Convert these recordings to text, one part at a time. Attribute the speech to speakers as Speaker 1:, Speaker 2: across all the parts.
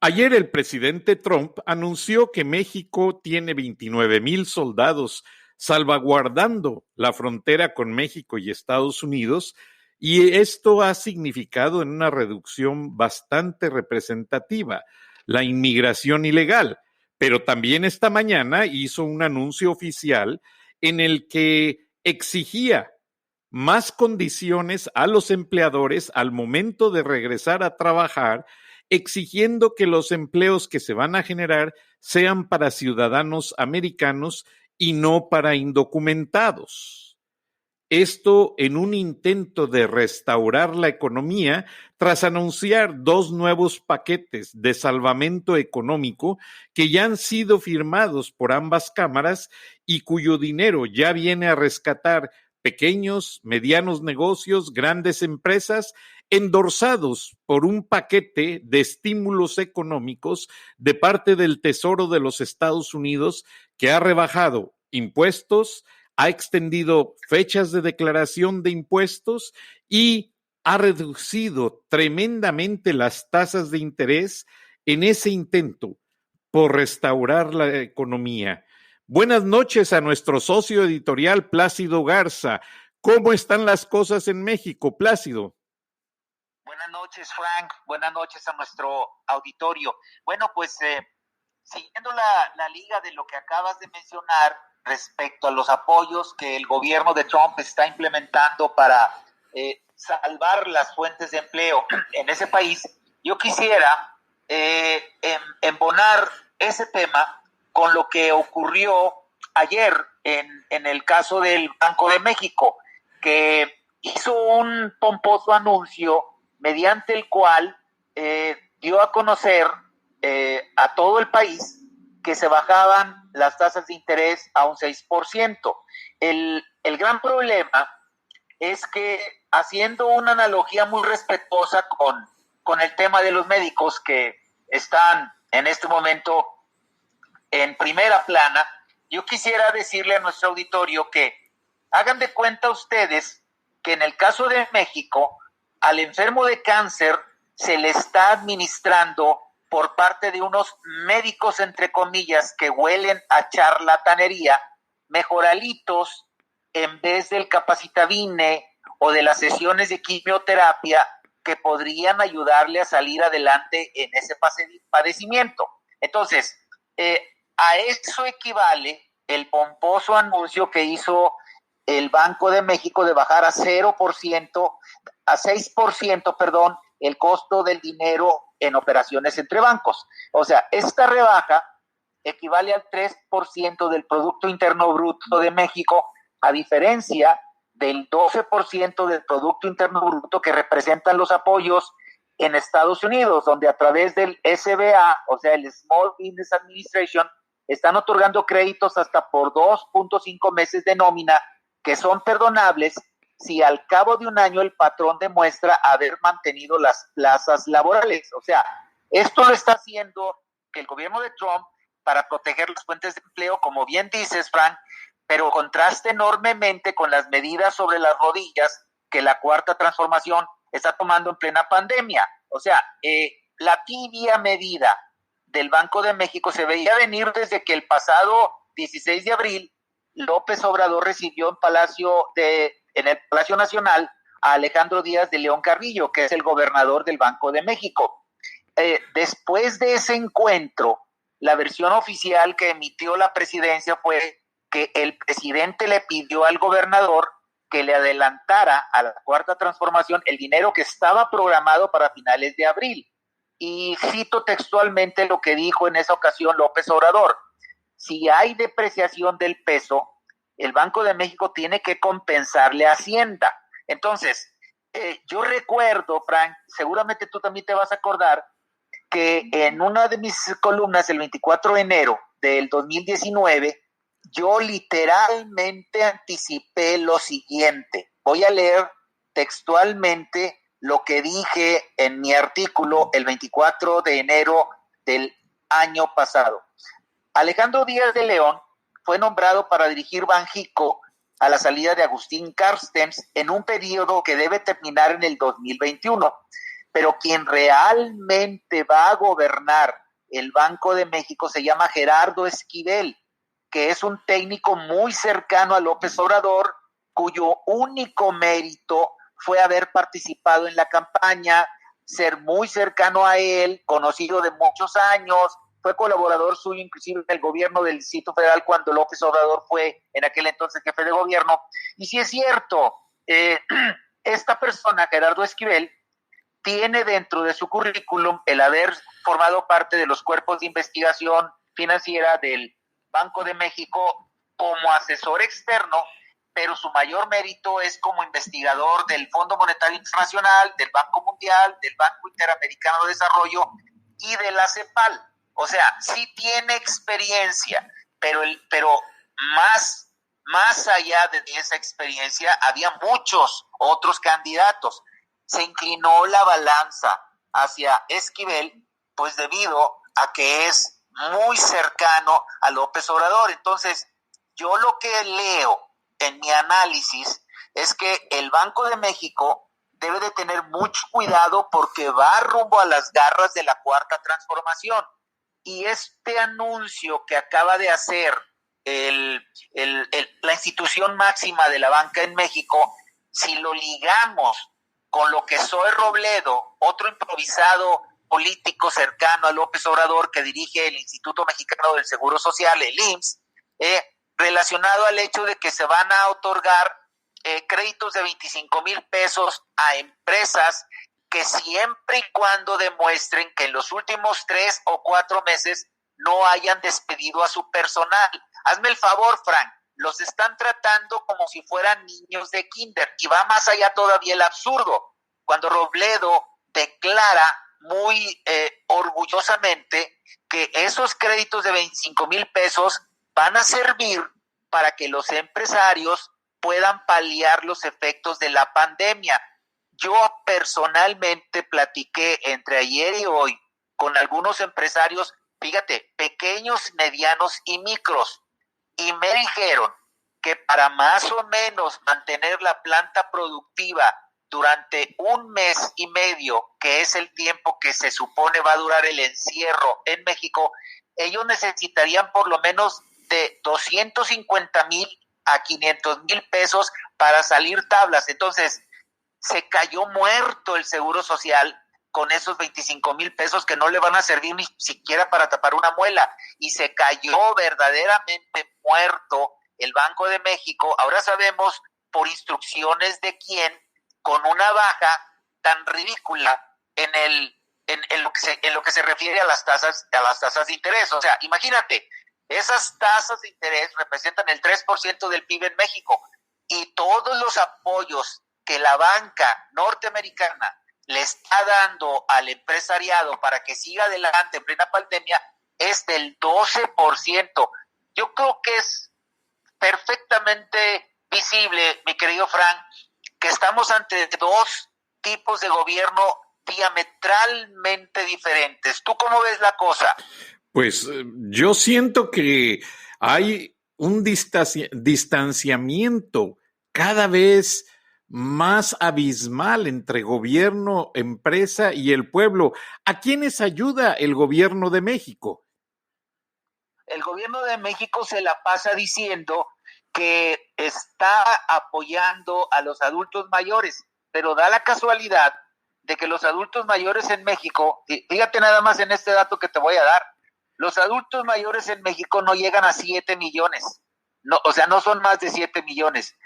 Speaker 1: Ayer el presidente Trump anunció que México tiene 29,000 soldados salvaguardando la frontera con México y Estados Unidos, y esto ha significado en una reducción bastante representativa la inmigración ilegal. Pero también esta mañana hizo un anuncio oficial en el que exigía más condiciones a los empleadores al momento de regresar a trabajar, exigiendo que los empleos que se van a generar sean para ciudadanos americanos y no para indocumentados. Esto en un intento de restaurar la economía tras anunciar dos nuevos paquetes de salvamento económico que ya han sido firmados por ambas cámaras y cuyo dinero ya viene a rescatar pequeños, medianos negocios, grandes empresas, endorsados por un paquete de estímulos económicos de parte del Tesoro de los Estados Unidos que ha rebajado impuestos, ha extendido fechas de declaración de impuestos y ha reducido tremendamente las tasas de interés en ese intento por restaurar la economía. Buenas noches a nuestro socio editorial Plácido Garza. ¿Cómo están las cosas en México, Plácido?
Speaker 2: Buenas noches, Frank. Buenas noches a nuestro auditorio. Bueno, pues siguiendo la liga de lo que acabas de mencionar respecto a los apoyos que el gobierno de Trump está implementando para salvar las fuentes de empleo en ese país, yo quisiera embonar ese tema con lo que ocurrió ayer en el caso del Banco de México, que hizo un pomposo anuncio mediante el cual dio a conocer a todo el país que se bajaban las tasas de interés a un 6%. El gran problema es que, haciendo una analogía muy respetuosa con el tema de los médicos que están en este momento en primera plana, yo quisiera decirle a nuestro auditorio que hagan de cuenta ustedes que en el caso de México, al enfermo de cáncer se le está administrando por parte de unos médicos, entre comillas, que huelen a charlatanería, mejoralitos en vez del Capacitavine o de las sesiones de quimioterapia que podrían ayudarle a salir adelante en ese padecimiento. Entonces, a eso equivale el pomposo anuncio que hizo el Banco de México de bajar a 0%, a 6%, perdón, el costo del dinero en operaciones entre bancos. O sea, esta rebaja equivale al 3% del Producto Interno Bruto de México, a diferencia del 12% del Producto Interno Bruto que representan los apoyos en Estados Unidos, donde a través del SBA, o sea, el Small Business Administration, están otorgando créditos hasta por 2.5 meses de nómina que son perdonables si al cabo de un año el patrón demuestra haber mantenido las plazas laborales. O sea, esto lo está haciendo el gobierno de Trump para proteger las fuentes de empleo, como bien dices, Frank, pero contrasta enormemente con las medidas sobre las rodillas que la Cuarta Transformación está tomando en plena pandemia. O sea, la tibia medida del Banco de México se veía venir desde que el pasado 16 de abril López Obrador recibió en el Palacio Nacional a Alejandro Díaz de León Carrillo, que es el gobernador del Banco de México. Después de ese encuentro, la versión oficial que emitió la presidencia fue que el presidente le pidió al gobernador que le adelantara a la Cuarta Transformación el dinero que estaba programado para finales de abril. Y cito textualmente lo que dijo en esa ocasión López Obrador: si hay depreciación del peso, el Banco de México tiene que compensarle a Hacienda. Entonces, yo recuerdo, Frank, seguramente tú también te vas a acordar, que en una de mis columnas, el 24 de enero del 2019, yo literalmente anticipé lo siguiente. Voy a leer textualmente lo que dije en mi artículo el 24 de enero del año pasado. Alejandro Díaz de León fue nombrado para dirigir Banxico a la salida de Agustín Carstens en un periodo que debe terminar en el 2021. pero quien realmente va a gobernar el Banco de México se llama Gerardo Esquivel, que es un técnico muy cercano a López Obrador, cuyo único mérito fue haber participado en la campaña, ser muy cercano a él, conocido de muchos años, fue colaborador suyo inclusive en el gobierno del Distrito Federal cuando López Obrador fue en aquel entonces jefe de gobierno. Y sí es cierto, esta persona, Gerardo Esquivel, tiene dentro de su currículum el haber formado parte de los cuerpos de investigación financiera del Banco de México como asesor externo, pero su mayor mérito es como investigador del Fondo Monetario Internacional, del Banco Mundial, del Banco Interamericano de Desarrollo y de la CEPAL. O sea, sí tiene experiencia, pero más allá de esa experiencia, había muchos otros candidatos. Se inclinó la balanza hacia Esquivel, pues debido a que es muy cercano a López Obrador. Entonces, yo lo que leo en mi análisis es que el Banco de México debe de tener mucho cuidado porque va rumbo a las garras de la Cuarta Transformación. Y este anuncio que acaba de hacer la institución máxima de la banca en México, si lo ligamos con lo que Zoe Robledo, otro improvisado político cercano a López Obrador que dirige el Instituto Mexicano del Seguro Social, el IMSS, relacionado al hecho de que se van a otorgar créditos de 25,000 pesos a empresas que siempre y cuando demuestren que en los últimos 3 o 4 meses no hayan despedido a su personal. Hazme el favor, Frank, los están tratando como si fueran niños de kinder, y va más allá todavía el absurdo, cuando Robledo declara muy orgullosamente que esos créditos de 25,000 pesos van a servir para que los empresarios puedan paliar los efectos de la pandemia. Yo personalmente platiqué entre ayer y hoy con algunos empresarios, fíjate, pequeños, medianos y micros, y me dijeron que para más o menos mantener la planta productiva durante 1 mes y medio, que es el tiempo que se supone va a durar el encierro en México, ellos necesitarían por lo menos de 250,000 a 500,000 pesos para salir tablas. Entonces, se cayó muerto el Seguro Social con esos 25,000 pesos que no le van a servir ni siquiera para tapar una muela, y se cayó verdaderamente muerto el Banco de México. Ahora sabemos por instrucciones de quién, con una baja tan ridícula en lo que se refiere a las tasas de interés. O sea, imagínate, esas tasas de interés representan el 3% del PIB en México, y todos los apoyos que la banca norteamericana le está dando al empresariado para que siga adelante en plena pandemia es del 12%. Yo creo que es perfectamente visible, mi querido Frank, que estamos ante dos tipos de gobierno diametralmente diferentes. ¿Tú cómo ves la cosa?
Speaker 1: Pues yo siento que hay un distanciamiento cada vez más abismal entre gobierno, empresa y el pueblo. ¿A quiénes ayuda el gobierno de México?
Speaker 2: El gobierno de México se la pasa diciendo que está apoyando a los adultos mayores, pero da la casualidad de que los adultos mayores en México, fíjate nada más en este dato que te voy a dar, los adultos mayores en México no llegan a 7 millones, no, o sea, no son más de 7 millones.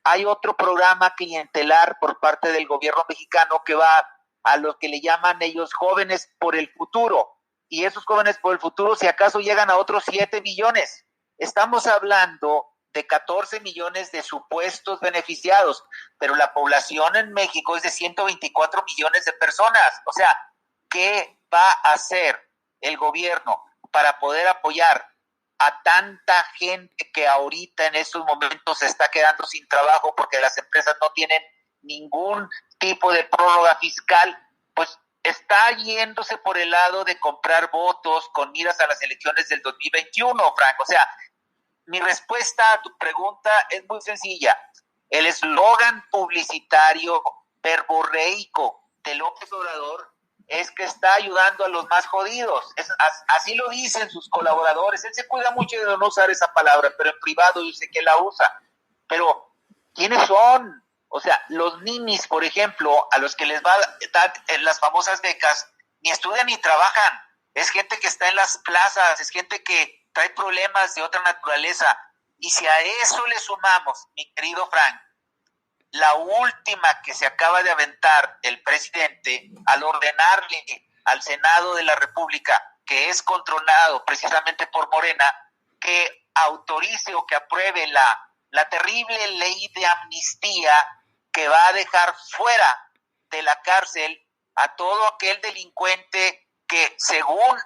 Speaker 2: Hay otro programa clientelar por parte del gobierno mexicano que va a los que le llaman ellos jóvenes por el futuro, y esos jóvenes por el futuro si acaso llegan a otros 7 millones. Estamos hablando de 14 millones de supuestos beneficiados, pero la población en México es de 124 millones de personas. O sea, ¿qué va a hacer el gobierno para poder apoyar a tanta gente que ahorita en estos momentos se está quedando sin trabajo porque las empresas no tienen ningún tipo de prórroga fiscal? Pues está yéndose por el lado de comprar votos con miras a las elecciones del 2021, Frank. O sea, mi respuesta a tu pregunta es muy sencilla. El eslogan publicitario verborreico de López Obrador es que está ayudando a los más jodidos. Así lo dicen sus colaboradores. Él se cuida mucho de no usar esa palabra, pero en privado yo sé que la usa. Pero, ¿quiénes son? O sea, los ninis, por ejemplo, a los que les va a dar las famosas becas, ni estudian ni trabajan. Es gente que está en las plazas, es gente que trae problemas de otra naturaleza. Y si a eso le sumamos, mi querido Frank, la última que se acaba de aventar el presidente al ordenarle al Senado de la República, que es controlado precisamente por Morena, que autorice o que apruebe la terrible ley de amnistía que va a dejar fuera de la cárcel a todo aquel delincuente que, según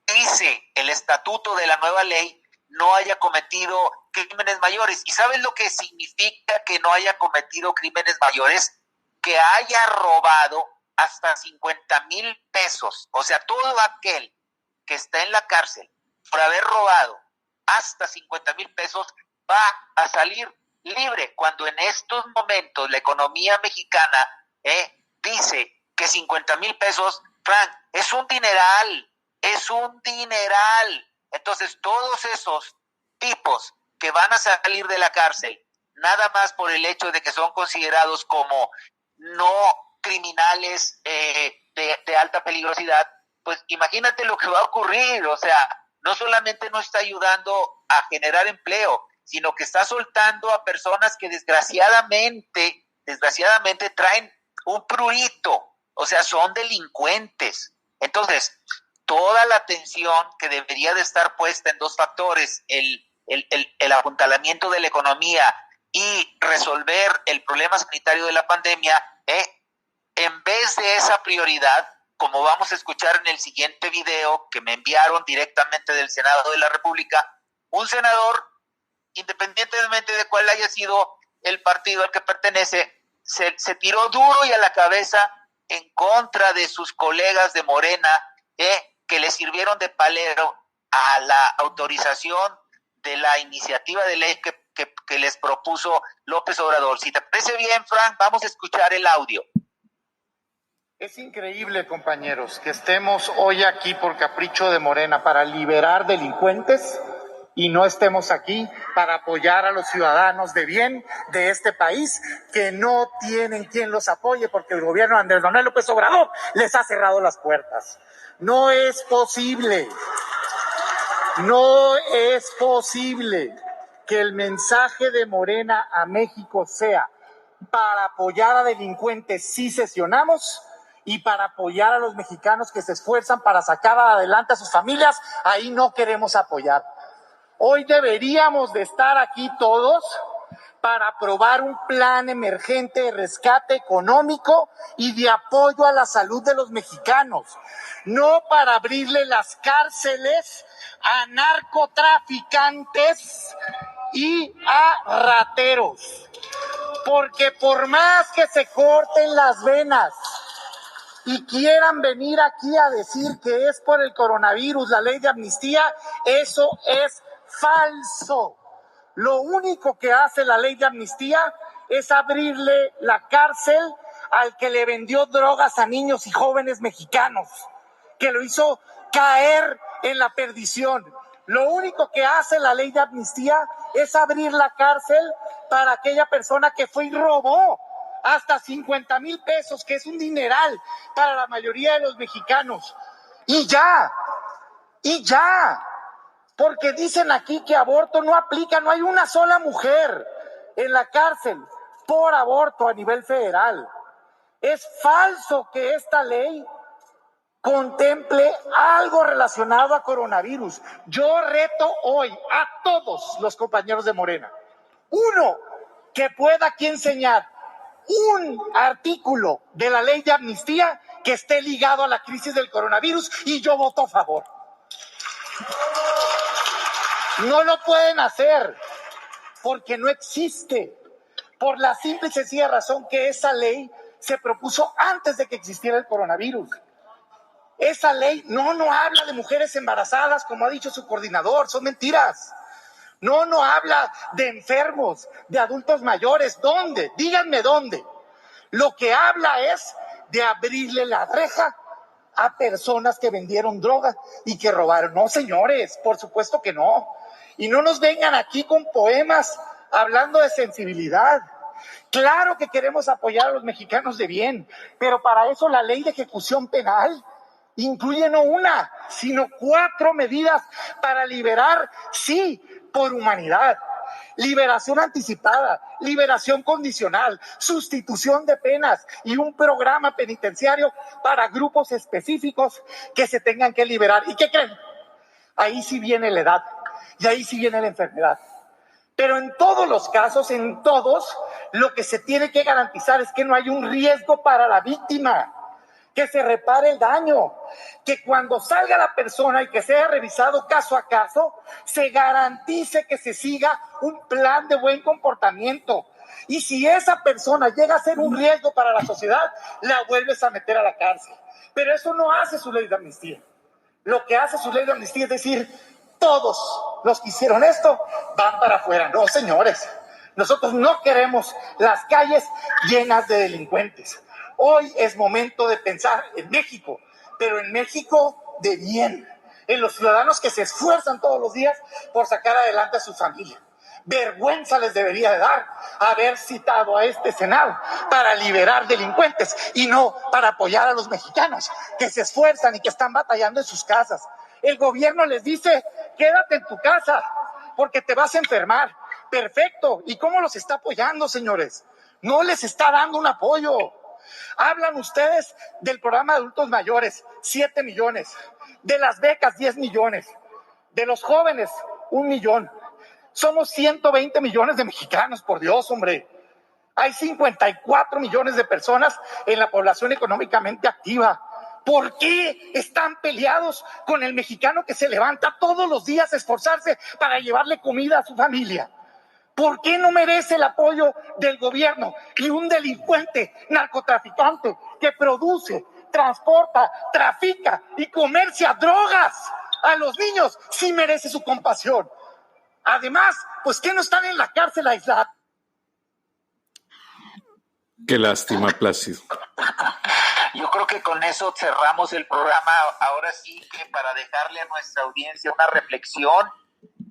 Speaker 2: dice el estatuto de la nueva ley, no haya cometido crímenes mayores. ¿Y sabes lo que significa que no haya cometido crímenes mayores? Que haya robado hasta 50,000 pesos. O sea, todo aquel que está en la cárcel por haber robado hasta 50,000 pesos va a salir libre, cuando en estos momentos la economía mexicana dice que 50,000 pesos, Frank, es un dineral, es un dineral. Entonces, todos esos tipos que van a salir de la cárcel, nada más por el hecho de que son considerados como no criminales de alta peligrosidad, pues imagínate lo que va a ocurrir. O sea, no solamente no está ayudando a generar empleo, sino que está soltando a personas que desgraciadamente traen un prurito, o sea, son delincuentes. Entonces, toda la atención que debería de estar puesta en dos factores, el apuntalamiento de la economía y resolver el problema sanitario de la pandemia, en vez de esa prioridad, como vamos a escuchar en el siguiente video que me enviaron directamente del Senado de la República, un senador, independientemente de cuál haya sido el partido al que pertenece, se tiró duro y a la cabeza en contra de sus colegas de Morena, que le sirvieron de palero a la autorización de la iniciativa de ley que les propuso López Obrador. Si te parece bien, Frank, vamos a escuchar el audio.
Speaker 3: Es increíble, compañeros, que estemos hoy aquí por capricho de Morena para liberar delincuentes y no estemos aquí para apoyar a los ciudadanos de bien de este país que no tienen quien los apoye porque el gobierno de Andrés Manuel López Obrador les ha cerrado las puertas. No es posible que el mensaje de Morena a México sea: para apoyar a delincuentes sí sesionamos, y para apoyar a los mexicanos que se esfuerzan para sacar adelante a sus familias, ahí no queremos apoyar. Hoy deberíamos de estar aquí todos para aprobar un plan emergente de rescate económico y de apoyo a la salud de los mexicanos, no para abrirle las cárceles a narcotraficantes y a rateros. Porque por más que se corten las venas y quieran venir aquí a decir que es por el coronavirus, la ley de amnistía, eso es falso. Lo único que hace la ley de amnistía es abrirle la cárcel al que le vendió drogas a niños y jóvenes mexicanos, que lo hizo caer en la perdición. Lo único que hace la ley de amnistía es abrir la cárcel para aquella persona que fue y robó hasta 50,000 pesos, que es un dineral para la mayoría de los mexicanos. Y ya, porque dicen aquí que aborto no aplica, no hay una sola mujer en la cárcel por aborto a nivel federal. Es falso que esta ley contemple algo relacionado a coronavirus. Yo reto hoy a todos los compañeros de Morena, uno, que pueda aquí enseñar un artículo de la ley de amnistía que esté ligado a la crisis del coronavirus, y yo voto a favor. No lo pueden hacer porque no existe, por la simple y sencilla razón que esa ley se propuso antes de que existiera el coronavirus. Esa ley no habla de mujeres embarazadas, como ha dicho su coordinador, son mentiras. No habla de enfermos, de adultos mayores. ¿Dónde? Díganme dónde. Lo que habla es de abrirle la reja a personas que vendieron droga y que robaron. No, señores, por supuesto que no. Y no nos vengan aquí con poemas hablando de sensibilidad. Claro que queremos apoyar a los mexicanos de bien, pero para eso la ley de ejecución penal incluye no una, sino 4 medidas para liberar, sí, por humanidad. Liberación anticipada, liberación condicional, sustitución de penas y un programa penitenciario para grupos específicos que se tengan que liberar. ¿Y qué creen? Ahí sí viene la edad y ahí sí viene la enfermedad. Pero en todos los casos, en todos, lo que se tiene que garantizar es que no hay un riesgo para la víctima, que se repare el daño, que cuando salga la persona y que sea revisado caso a caso, se garantice que se siga un plan de buen comportamiento. Y si esa persona llega a ser un riesgo para la sociedad, la vuelves a meter a la cárcel. Pero eso no hace su ley de amnistía. Lo que hace su ley de amnistía es decir, todos los que hicieron esto van para afuera. No, señores, nosotros no queremos las calles llenas de delincuentes. Hoy es momento de pensar en México, pero en México de bien, en los ciudadanos que se esfuerzan todos los días por sacar adelante a su familia. Vergüenza les debería de dar haber citado a este Senado para liberar delincuentes y no para apoyar a los mexicanos que se esfuerzan y que están batallando en sus casas. El gobierno les dice, quédate en tu casa porque te vas a enfermar. Perfecto. ¿Y cómo los está apoyando, señores? No les está dando un apoyo. Hablan ustedes del programa de adultos mayores, 7 millones. De las becas, 10 millones. De los jóvenes, 1 millón. Somos 120 millones de mexicanos, por Dios, hombre. Hay 54 millones de personas en la población económicamente activa. ¿Por qué están peleados con el mexicano que se levanta todos los días a esforzarse para llevarle comida a su familia? ¿Por qué no merece el apoyo del gobierno? Y un delincuente narcotraficante que produce, transporta, trafica y comercia drogas a los niños sí merece su compasión. Además, pues que no están en la cárcel aislados.
Speaker 1: Qué lástima, Plácido.
Speaker 2: Yo creo que con eso cerramos el programa. Ahora sí que para dejarle a nuestra audiencia una reflexión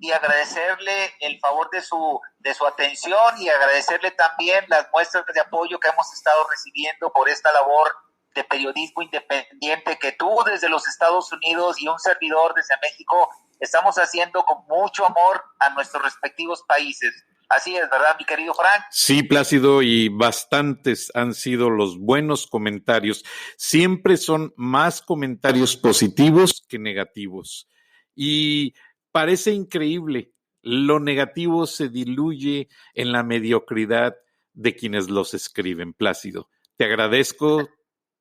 Speaker 2: y agradecerle el favor de su atención y agradecerle también las muestras de apoyo que hemos estado recibiendo por esta labor de periodismo independiente que tú desde los Estados Unidos y un servidor desde México estamos haciendo con mucho amor a nuestros respectivos países. Así es, ¿verdad, mi querido Frank?
Speaker 1: Sí, Plácido, y bastantes han sido los buenos comentarios. Siempre son más comentarios positivos que negativos. Y parece increíble, lo negativo se diluye en la mediocridad de quienes los escriben, Plácido. Te agradezco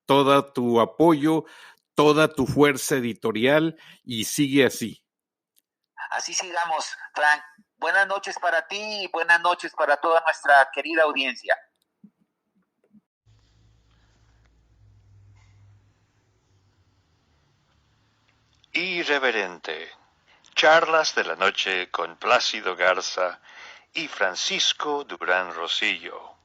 Speaker 1: todo tu apoyo, toda tu fuerza editorial y sigue así.
Speaker 2: Así sigamos, Frank. Buenas noches para ti y buenas noches para toda nuestra querida audiencia.
Speaker 4: Irreverente. Charlas de la noche con Plácido Garza y Francisco Durán Rosillo.